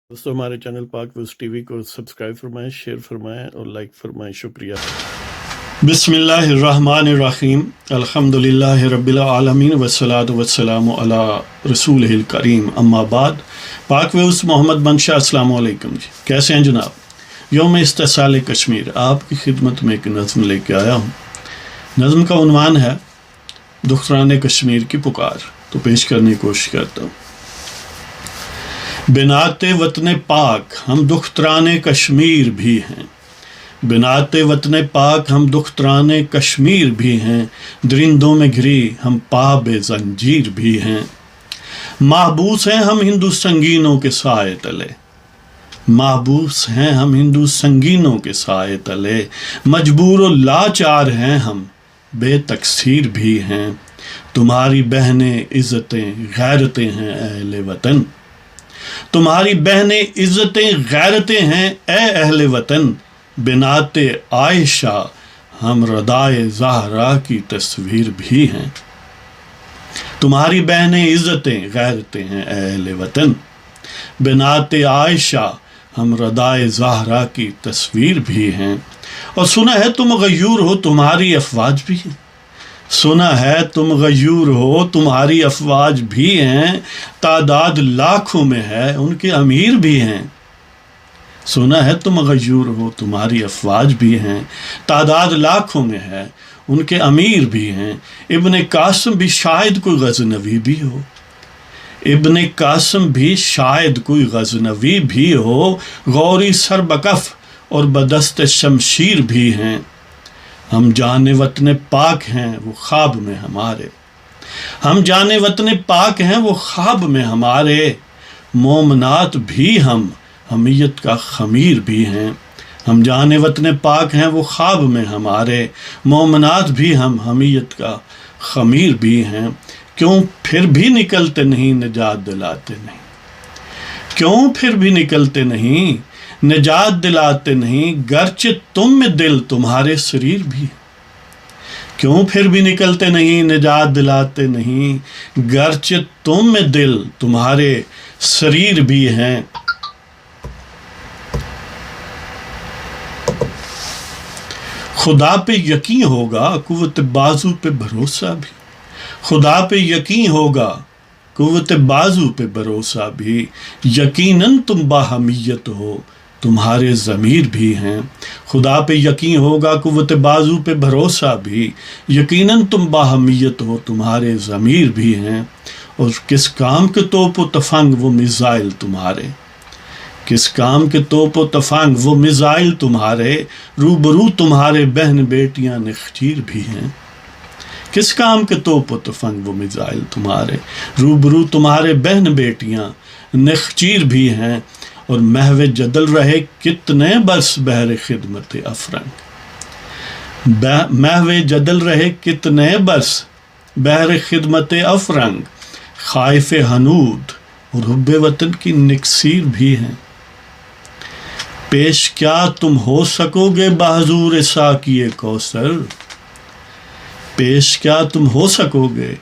दोस्तों हमारे चैनल पाक व्यूज़ टीवी को सब्सक्राइब फरमाएं, शेयर फरमाएं और लाइक फरमाएं। शुक्रिया। बिस्मिल्लाहिर्रहमानिर्रहीम अल्हम्दुलिल्लाहि रब्बिल आलमीन वस्सलातु वस्सलामु अला रसूलिहिल करीम अम्मा बाद। पाक व्यूज़ मोहम्मद मंशा अस्सलामु अलैकुम जी, कैसे हैं जनाब। यौम इस्तिसाल कश्मीर आपकी खिदमत में एक नज़म लेके आया हूँ। नज़म का उन्वान है दुखराने कश्मीर की पुकार। तो पेश करने की कोशिश करता हूँ। बिनाते वतन पाक हम दुख्तराने कश्मीर भी हैं, बिनाते वतन पाक हम दुख्तराने कश्मीर भी हैं, दरिंदों में घिरी हम पाबे जंजीर भी हैं। महबूस हैं हम हिंदू संगीनों के साए तले, महबूस हैं हम हिंदू संगीनों के साए तले, मजबूर और लाचार हैं हम बेतकसीर भी हैं। तुम्हारी बहनें इज़्ज़तें गैरतें हैं अहले वतन, तुम्हारी बहनें इज़्ज़तें गैरतें हैं ए अहले वतन, बिनाते आयशा हम रदाए ज़हरा की तस्वीर भी हैं। तुम्हारी बहनें इज़्ज़तें गैरतें हैं ए अहले वतन, बिनाते आयशा हम रदाए ज़हरा की तस्वीर भी हैं। और सुना है तुम गयूर हो तुम्हारी अफवाज भी है, सुना है तुम गयूर हो तुम्हारी अफवाज भी हैं, तादाद लाखों में है उनके अमीर भी हैं। सुना है तुम गयूर हो तुम्हारी अफवाज भी हैं, तादाद लाखों में है उनके अमीर भी हैं। इब्ने कासिम भी शायद कोई गज़नवी भी हो, इब्ने कासिम भी शायद कोई गज़नवी भी हो, गौरी सरबकफ और बदस्त शमशीर भी हैं। हम जाने वतन पाक हैं वो ख्वाब में हमारे, हम जाने वतन पाक हैं वो ख्वाब में हमारे, मोमनात भी हम हमीयत का खमीर भी हैं। हम जाने वतन पाक हैं वो ख्वाब में हमारे, मोमनात भी हम हमीयत का खमीर भी हैं। क्यों फिर भी निकलते नहीं निजात दिलाते नहीं, क्यों फिर भी निकलते नहीं निजात दिलाते नहीं, गर्चे तुम में दिल तुम्हारे शरीर भी। क्यों फिर भी निकलते नहीं निजात दिलाते नहीं, गर्चे तुम में दिल तुम्हारे शरीर भी हैं। खुदा पे यकीन होगा कुव्वत बाजू पे भरोसा भी, खुदा पे यकीन होगा कुव्वत बाजू पे भरोसा भी, यकीनन तुम बाहमीयत हो तुम्हारे ज़मीर भी हैं। खुदा पे यकीन होगा कुव्वत बाजू पे भरोसा भी, यकीनन तुम बाहमीयत हो तुम्हारे ज़मीर भी हैं। और किस काम के तोप व तफंग वो मिज़ाइल तुम्हारे, किस काम के तोप व तफंग वो मिज़ाइल तुम्हारे, रूबरू तुम्हारे बहन बेटियां नखचीर भी हैं। किस काम के तोप व तफंग वो मिज़ाइल तुम्हारे, रूबरू तुम्हारे बहन बेटियां नखचीर भी हैं। और महवे जदल रहे कितने बरस बहर खिदमत अफरंग, महवे जदल रहे कितने बरस बहर खिदमत अफरंग, खाइफ हनूद और हुब्बे वतन की निकसीर भी हैं। पेश क्या तुम हो सकोगे बहजूर साकिए कौसर, पेश क्या तुम हो सकोगे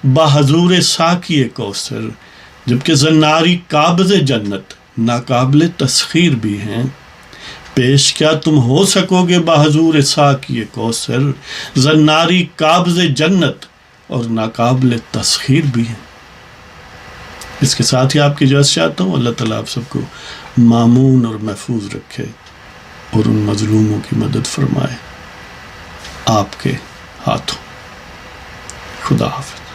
बहजूर साकिए कौसर, जबकि जन्नारी काबिज़ जन्नत नाकाबिल तस्खीर भी हैं। पेश क्या तुम हो सकोगे बहजूर साकिए कौसर, जन्नारी काबिज़ जन्नत और नाकाबिल तस्खीर भी हैं। इसके साथ ही आपकी इजाज़त चाहता हूँ। अल्लाह ताला आप सबको मामून और महफूज रखे और उन मजलूमों की मदद फरमाए आपके हाथों। खुदा हाफ़िज़।